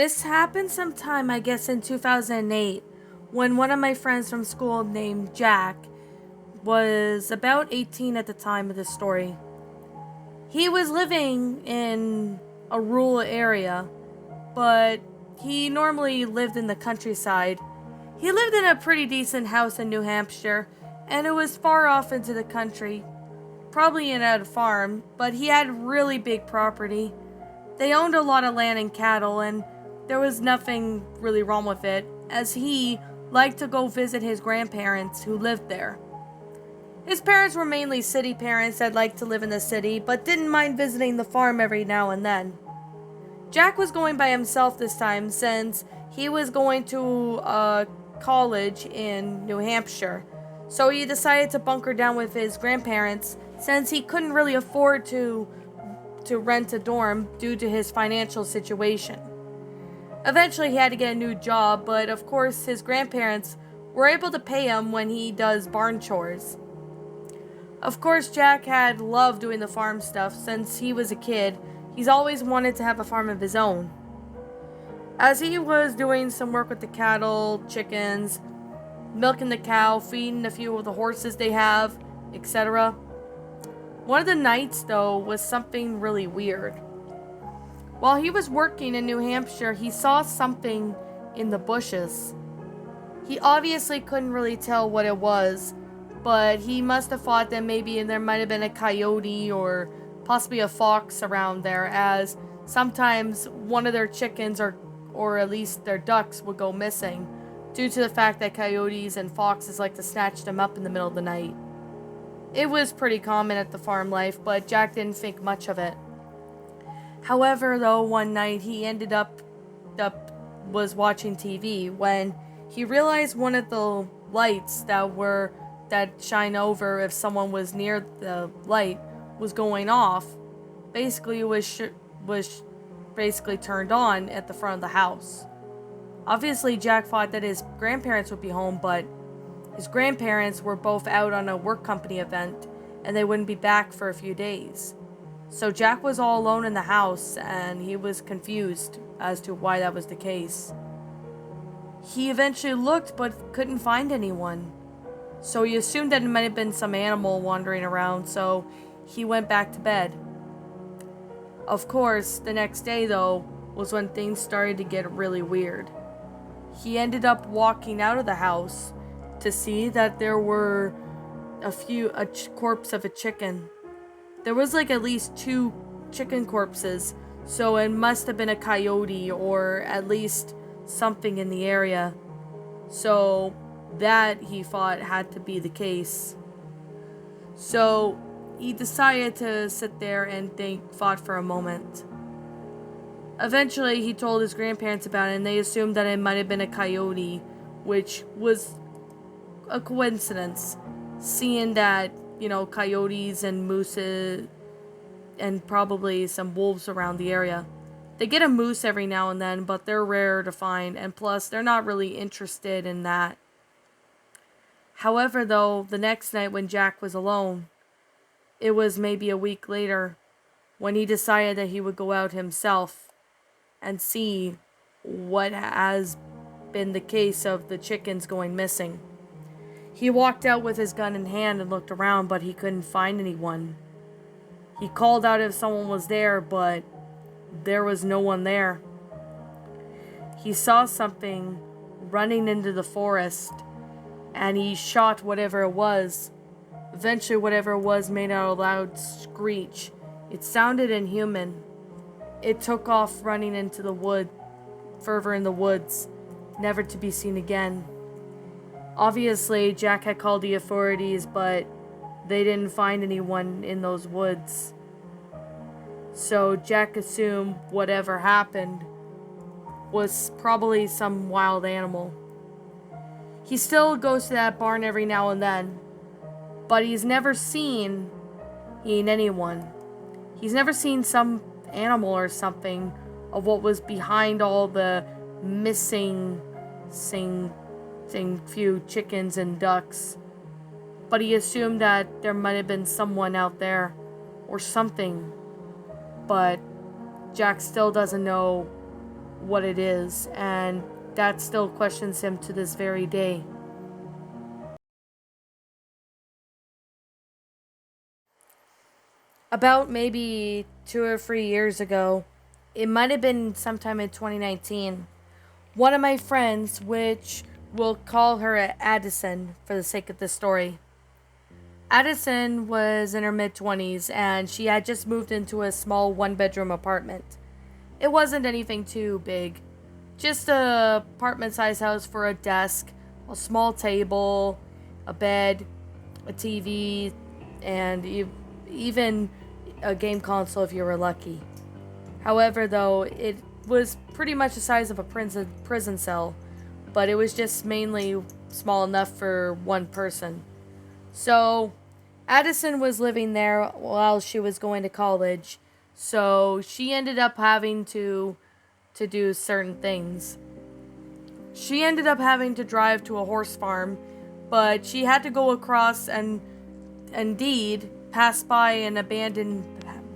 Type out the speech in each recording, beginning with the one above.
This happened sometime, I guess, in 2008, when one of my friends from school named Jack was about 18 at the time of the story. He was living in a rural area, but he normally lived in the countryside. He lived in a pretty decent house in New Hampshire, and it was far off into the country, probably in a farm, but he had really big property. They owned a lot of land and cattle, and there was nothing really wrong with it, as he liked to go visit his grandparents who lived there. His parents were mainly city parents that liked to live in the city, but didn't mind visiting the farm every now and then. Jack was going by himself this time since he was going to college in New Hampshire, so he decided to bunker down with his grandparents since he couldn't really afford to rent a dorm due to his financial situation. Eventually, he had to get a new job, but of course, his grandparents were able to pay him when he does barn chores. Of course, Jack had loved doing the farm stuff since he was a kid. He's always wanted to have a farm of his own. As he was doing some work with the cattle, chickens, milking the cow, feeding a few of the horses they have, etc. One of the nights, though, was something really weird. While he was working in New Hampshire, he saw something in the bushes. He obviously couldn't really tell what it was, but he must have thought that maybe there might have been a coyote or possibly a fox around there, as sometimes one of their chickens or at least their ducks would go missing due to the fact that coyotes and foxes like to snatch them up in the middle of the night. It was pretty common at the farm life, but Jack didn't think much of it. However, though, one night he ended up was watching TV when he realized one of the lights that shine over if someone was near the light was going off. Basically, it was basically turned on at the front of the house. Obviously, Jack thought that his grandparents would be home, but his grandparents were both out on a work company event, and they wouldn't be back for a few days. So Jack was all alone in the house, and he was confused as to why that was the case. He eventually looked, but couldn't find anyone. So he assumed that it might have been some animal wandering around, so he went back to bed. Of course, the next day, though, was when things started to get really weird. He ended up walking out of the house to see that there were a corpse of a chicken. There was like at least 2 chicken corpses, so it must have been a coyote or at least something in the area. So that, he thought, had to be the case. So he decided to sit there and thought for a moment. Eventually, he told his grandparents about it, and they assumed that it might have been a coyote, which was a coincidence, seeing that, coyotes and mooses and probably some wolves around the area. They get a moose every now and then, but they're rare to find, and plus, they're not really interested in that. However, though, the next night when Jack was alone, it was maybe a week later, when he decided that he would go out himself and see what has been the case of the chickens going missing. He walked out with his gun in hand and looked around, but he couldn't find anyone. He called out if someone was there, but there was no one there. He saw something running into the forest, and he shot whatever it was. Eventually, whatever it was made out a loud screech. It sounded inhuman. It took off running into the wood, further in the woods, never to be seen again. Obviously, Jack had called the authorities, but they didn't find anyone in those woods. So Jack assumed whatever happened was probably some wild animal. He still goes to that barn every now and then, but he's never seen anyone. He's never seen some animal or something of what was behind all the missing few chickens and ducks. But he assumed that there might have been someone out there or something. But Jack still doesn't know what it is, and that still questions him to this very day. About maybe 2 or 3 years ago, it might have been sometime in 2019, one of my friends, which we'll call her Addison for the sake of this story. Addison was in her mid 20s and she had just moved into a small one bedroom apartment. It wasn't anything too big, just a apartment size house for a desk, a small table, a bed, a TV, and even a game console if you were lucky. However, though, it was pretty much the size of a prison cell, but it was just mainly small enough for one person. So, Addison was living there while she was going to college, so she ended up having to do certain things. She ended up having to drive to a horse farm, but she had to go across and indeed pass by an abandoned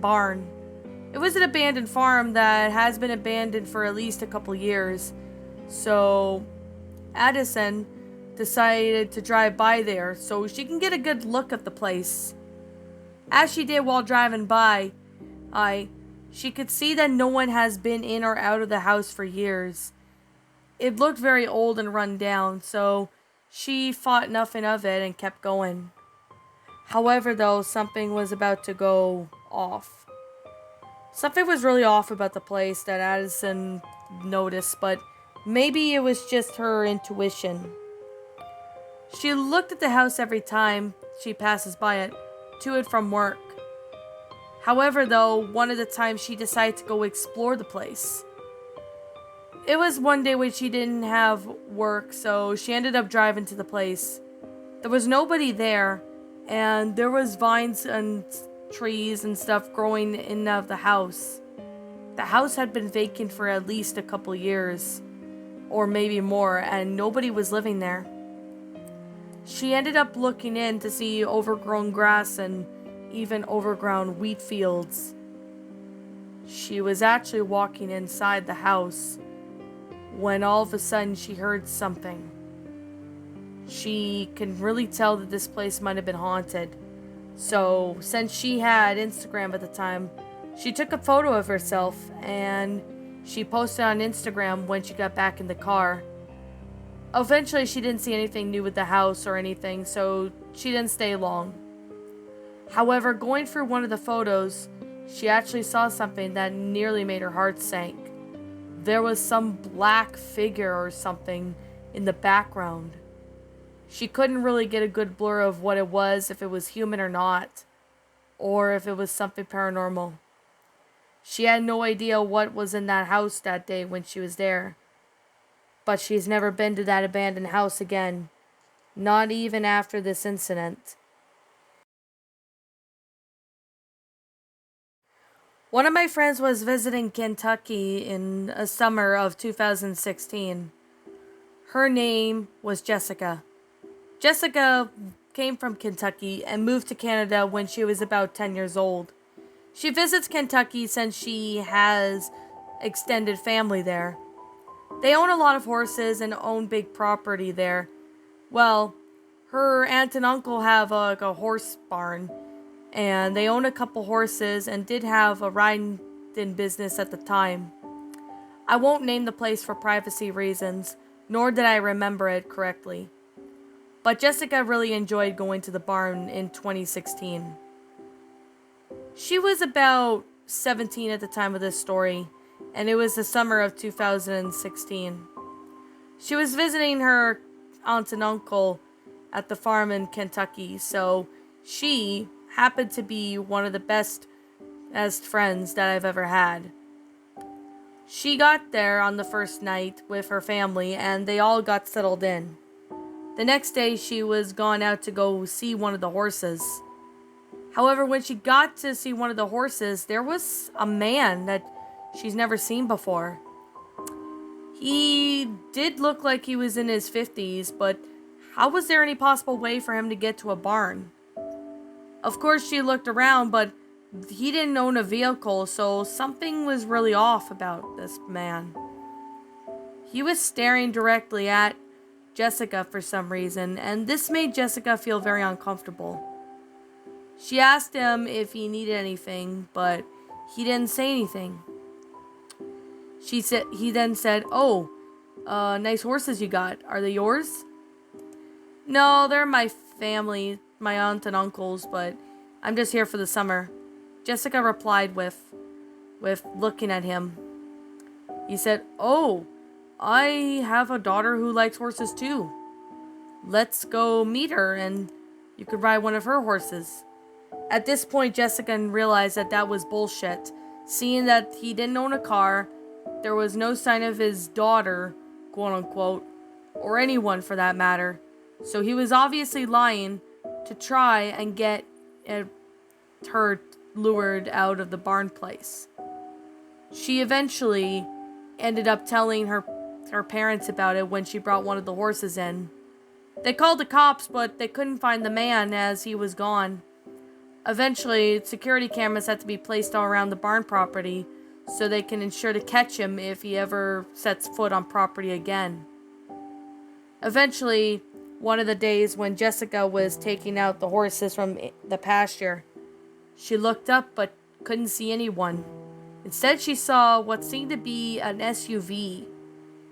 barn. It was an abandoned farm that has been abandoned for at least a couple years. So Addison decided to drive by there so she can get a good look at the place. As she did while driving by, she could see that no one has been in or out of the house for years. It looked very old and run down, so she thought nothing of it and kept going. However, though, something was about to go off. Something was really off about the place that Addison noticed, but maybe it was just her intuition. She looked at the house every time she passes by it, to and from work. However, though, one of the times she decided to go explore the place. It was one day when she didn't have work, so she ended up driving to the place. There was nobody there, and there was vines and trees and stuff growing in and out of the house. The house had been vacant for at least a couple years, or maybe more, and nobody was living there. She ended up looking in to see overgrown grass and even overgrown wheat fields. She was actually walking inside the house when all of a sudden she heard something. She can really tell that this place might have been haunted. So, since she had Instagram at the time, she took a photo of herself and she posted on Instagram when she got back in the car. Eventually, she didn't see anything new with the house or anything, so she didn't stay long. However, going through one of the photos, she actually saw something that nearly made her heart sink. There was some black figure or something in the background. She couldn't really get a good blur of what it was, if it was human or not, or if it was something paranormal. She had no idea what was in that house that day when she was there. But she's never been to that abandoned house again, not even after this incident. One of my friends was visiting Kentucky in the summer of 2016. Her name was Jessica. Jessica came from Kentucky and moved to Canada when she was about 10 years old. She visits Kentucky since she has extended family there. They own a lot of horses and own big property there. Well, her aunt and uncle have a horse barn, and they own a couple horses and did have a riding business at the time. I won't name the place for privacy reasons, nor did I remember it correctly. But Jessica really enjoyed going to the barn in 2016. She was about 17 at the time of this story, and it was the summer of 2016. She was visiting her aunt and uncle at the farm in Kentucky, so she happened to be one of the best friends that I've ever had. She got there on the first night with her family, and they all got settled in. The next day, she was gone out to go see one of the horses. However, when she got to see one of the horses, there was a man that she's never seen before. He did look like he was in his 50s, but how was there any possible way for him to get to a barn? Of course, she looked around, but he didn't own a vehicle, so something was really off about this man. He was staring directly at Jessica for some reason, and this made Jessica feel very uncomfortable. She asked him if he needed anything, but he didn't say anything. He then said, "Oh, nice horses you got. Are they yours?" "No, they're my family, my aunt and uncles, but I'm just here for the summer," Jessica replied with looking at him. He said, "Oh, I have a daughter who likes horses too. Let's go meet her and you could ride one of her horses." At this point, Jessica realized that was bullshit. Seeing that he didn't own a car, there was no sign of his daughter, quote unquote, or anyone for that matter. So he was obviously lying to try and get her lured out of the barn place. She eventually ended up telling her parents about it when she brought one of the horses in. They called the cops, but they couldn't find the man as he was gone. Eventually, security cameras had to be placed all around the barn property so they can ensure to catch him if he ever sets foot on property again. Eventually, one of the days when Jessica was taking out the horses from the pasture, she looked up but couldn't see anyone. Instead, she saw what seemed to be an SUV.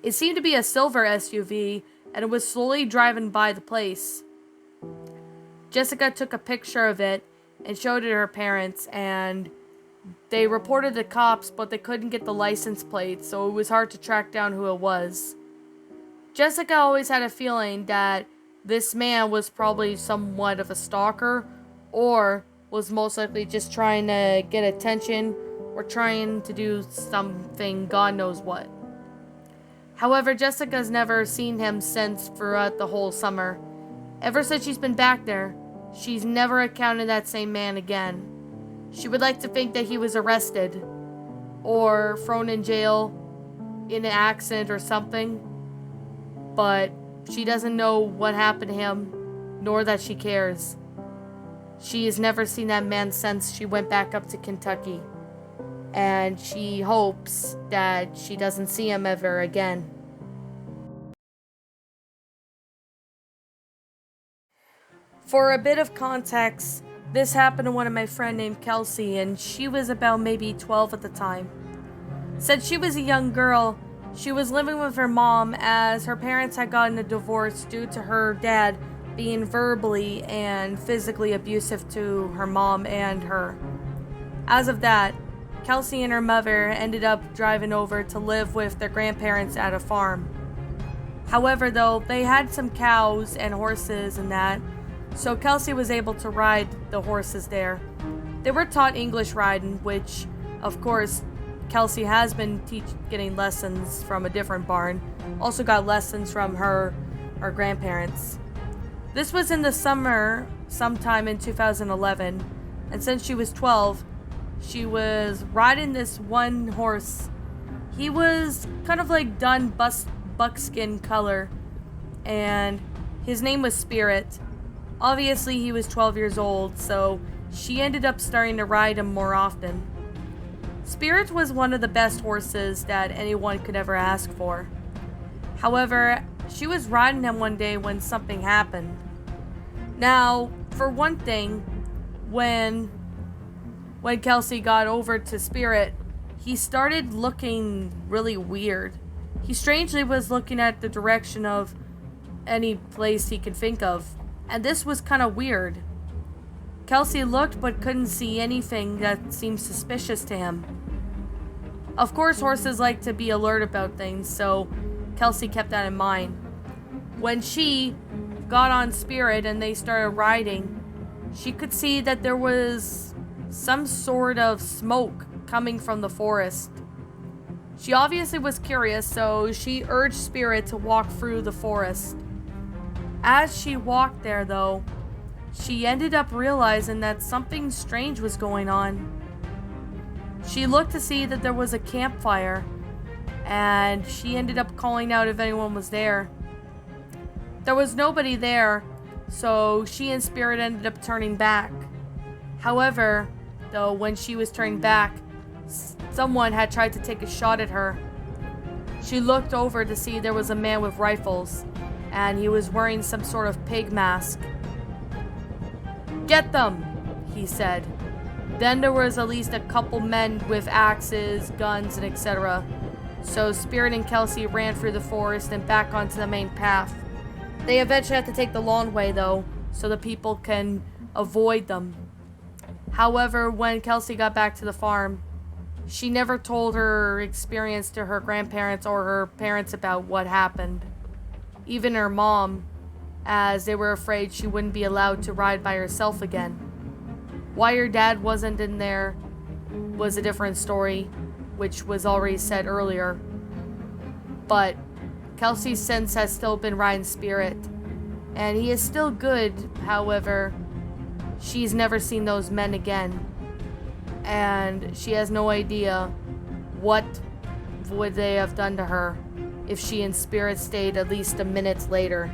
It seemed to be a silver SUV, and it was slowly driving by the place. Jessica took a picture of it and showed it to her parents, and they reported the cops, but they couldn't get the license plate, so it was hard to track down who it was. Jessica always had a feeling that this man was probably somewhat of a stalker, or was most likely just trying to get attention, or trying to do something God knows what. However, Jessica's never seen him since throughout the whole summer. Ever since she's been back there, she's never encountered that same man again. She would like to think that he was arrested, or thrown in jail in an accident or something, but she doesn't know what happened to him, nor that she cares. She has never seen that man since she went back up to Kentucky, and she hopes that she doesn't see him ever again. For a bit of context, this happened to one of my friends named Kelsey, and she was about maybe 12 at the time. Since she was a young girl, she was living with her mom as her parents had gotten a divorce due to her dad being verbally and physically abusive to her mom and her. As of that, Kelsey and her mother ended up driving over to live with their grandparents at a farm. However, though, they had some cows and horses and that, so Kelsey was able to ride the horses there. They were taught English riding, which, of course, Kelsey has been getting lessons from a different barn. Also got lessons from her grandparents. This was in the summer, sometime in 2011, and since she was 12, she was riding this one horse. He was kind of like dun buckskin color, and his name was Spirit. Obviously, he was 12 years old, so she ended up starting to ride him more often. Spirit was one of the best horses that anyone could ever ask for. However, she was riding him one day when something happened. Now, for one thing, when Kelsey got over to Spirit, he started looking really weird. He strangely was looking at the direction of any place he could think of, and this was kind of weird. Kelsey looked but couldn't see anything that seemed suspicious to him. Of course, horses like to be alert about things, so Kelsey kept that in mind. When she got on Spirit and they started riding, she could see that there was some sort of smoke coming from the forest. She obviously was curious, so she urged Spirit to walk through the forest. As she walked there, though, she ended up realizing that something strange was going on. She looked to see that there was a campfire, and she ended up calling out if anyone was there. There was nobody there, so she and Spirit ended up turning back. However, though, when she was turning back, someone had tried to take a shot at her. She looked over to see there was a man with rifles, and he was wearing some sort of pig mask. "Get them," he said. Then there was at least a couple men with axes, guns, and etc. So Spirit and Kelsey ran through the forest and back onto the main path. They eventually had to take the long way though, so the people can avoid them. However, when Kelsey got back to the farm, she never told her experience to her grandparents or her parents about what happened. Even her mom, as they were afraid she wouldn't be allowed to ride by herself again. Why her dad wasn't in there was a different story, which was already said earlier. But Kelsey since has still been riding Spirit, and he is still good. However, she's never seen those men again, and she has no idea what would they have done to her if she and Spirit stayed at least a minute later.